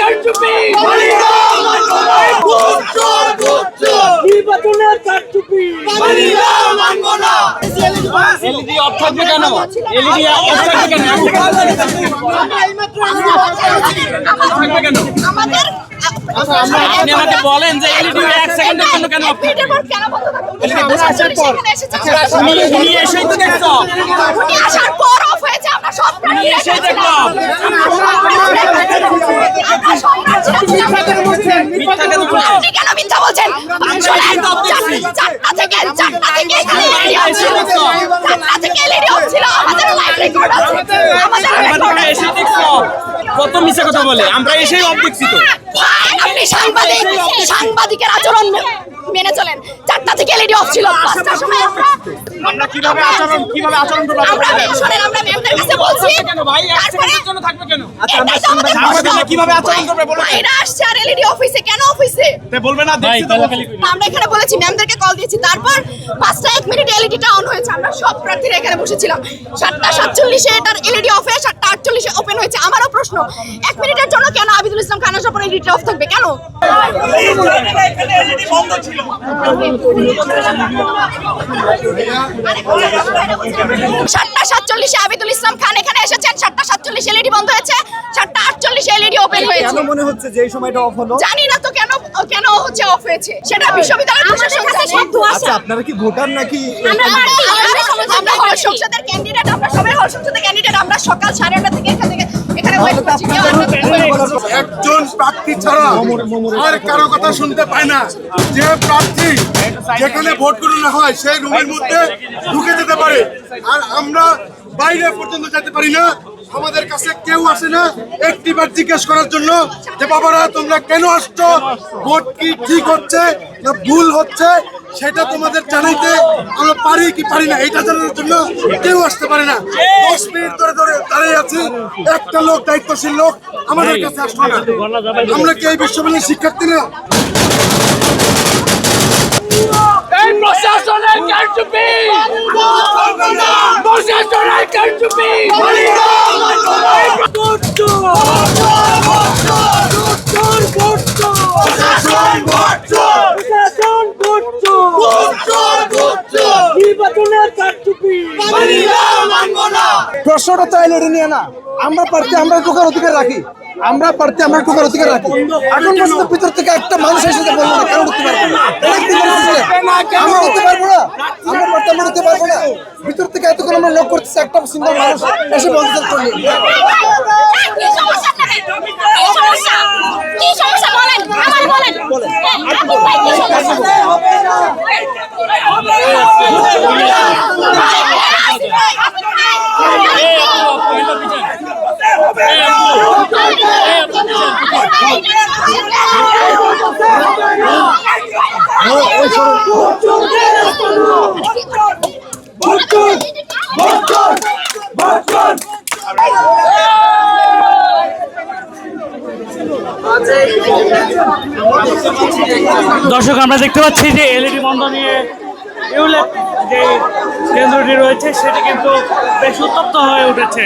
কারচুপি নির্বাচনের কারচুপি এলইডি অফ থাকবে কেন? এলইডি অফ থাকবে কেন? থাকবে কেন? আপনি আমাকে বলেন যে এলইডি 1 সেকেন্ডের জন্য কেন অফ থাকবে? উনি এসেই তো দেখছো, উনি আসার পর অফ হয়েছে। আমরা সব উনি এসেই দেখলাম। মিথ্যা কেন বলছেন? আপনি কেন মিথ্যা বলছেন? চারটা থেকে এলইডি অফ ছিল। চারটা থেকে এলইডি অফ ছিল। আমাদের লাইভ রেকর্ড আছে। আমাদের রেকর্ড এসে দেখছো কত মিথ্যা কথা বলে। আমরা এসেই অফ দেখছি তো। ভাই, আপনি সাংবাদিকের আচরণ মেনে চলেন। চারটা থেকে এলইডি অফ ছিল। 5টার সময় আমরা কিভাবে আচরণ করব? আমরা ম্যামদের কাছে বলছি কেন ভাই 1 সেকেন্ডের জন্য থাকবে কেন? সাংবাদিকরা কিভাবে আচরণ করবে বলো? এরা আসছে আর এলইডি অফিসে কেন অফিসে? বলবে না দেখছি তো। আমরা এখানে বলেছি, ম্যামদেরকে কল দিয়েছি। তারপর 5টা 1 মিনিট এলইডিটা অন হয়েছে। আমরা সব প্রার্থীরা এখানে বসেছিলাম। 7:47 এটার এলইডি অফ হয়ে 7:48 ওপেন হয়েছে। আমারও প্রশ্ন, 1 মিনিটের জন্য কেন আবিদুল ইসলাম খান আসার পর এলইডিটা অফ থাকবে কেন? এলইডি বন্ধ ছিল। 7:47 আবিদুল ইসলাম খান এখানে এসেছেন। 7:47 এলইডি বন্ধ হয়েছে। 7:48 এলইডি ওপেন হয়েছে। কেন মনে হচ্ছে যে এই সময়টা অফ হলো? জানি না তো কেন হচ্ছে অফ হয়েছে। সেটা বিশ্ববিদ্যালয়ের প্রশাসন জানে। আচ্ছা, আপনারা কি ভোটার নাকি? আমরা হল সংসদের ক্যান্ডিডেট। আমরা সবাই হল সংসদের ক্যান্ডিডেট। আমরা সকাল 8:30 থেকে এখানে ওয়েট করছি। একজন প্রার্থী ছাড়া আর কারো কথা শুনতে পায় না। যে প্রার্থী যেখানে ভোট গণনা হয় সেই রুমের মধ্যে ঢুকে যেতে পারে, আর আমরা বাইরে পর্যন্ত যেতে পারি না। আমাদের কাছে কেউ আসে না একটিবার জিজ্ঞেস করার জন্য যে বাবারা তোমরা কেন আসছো, ভোট কি ঠিক হচ্ছে না ভুল হচ্ছে সেটা তোমাদের জানাইতে আমরা পারি কি পারি না এটা জানার জন্য কেউ আসতে পারে না। 10 মিনিট ধরে দাঁড়িয়ে আছি, একটা লোক, দায়িত্বশীল লোক আমাদের কাছে আসলো না। আমরা কি এই বিশ্ববিদ্যালয়ের শিক্ষার্থী না? এই প্রশাসনের কারচুপি, প্রশাসনের কারচুপি নির্বাচনের কারচুপি। প্রশ্নটা তো এলইডি নিয়ে না। আমরা প্রার্থী, আমরা ঢোকার অধিকার রাখি। আমরা প্রার্থী, আমরা ঢোকার অধিকার রাখি। এখন পর্যন্ত ভিতর থেকে একটা মানুষ এসে বলবো না কেন ঢুকতে পারবো না। আমরা ঢুকতে পারবো না। আমরা প্রার্থী, আমরা ঢুকতে পারবো না। ভিতর থেকে এতক্ষণ আমরা লক করতেছি, একটা সিঙ্গল মানুষ এসে বলতে করলি। কি সমস্যা বলেন, আমার বলেন। আপনি ভাই কি সমস্যা? দর্শক, আমরা দেখতে পাচ্ছি যে এলইডি বন্ধ নিয়ে ইউলেট যে কেন্দ্রটি রয়েছে সেটি কিন্তু বেশ উত্তপ্ত হয়ে উঠেছে।